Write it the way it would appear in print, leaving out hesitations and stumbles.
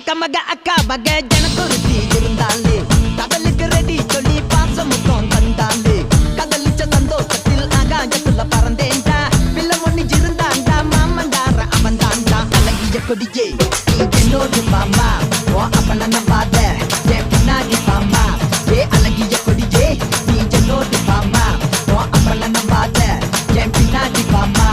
அக்கா மக அக்கா மக ஜனக்குருத்தி இருந்தாலே கடலுக்கு ரெடி சொல்லி பாசம் முத்தம் தந்தாலே கதலிச்ச சந்தோஷத்தில் ஆகாயத்துல பறந்தேன்டா பிள்ளை ஒண்ணு இருந்தாண்டா மாமண்டார அவன் தாண்டா அழகிய கொடியே நீ என்னோடு மாமா ஓ அப்பன நம்பாத என் பின்னாடி பாமா ஏ அழகிய கொடியே நீ என்னோடு மாமா ஓ அப்பன நம்பாத என் பின்னாடி பாமா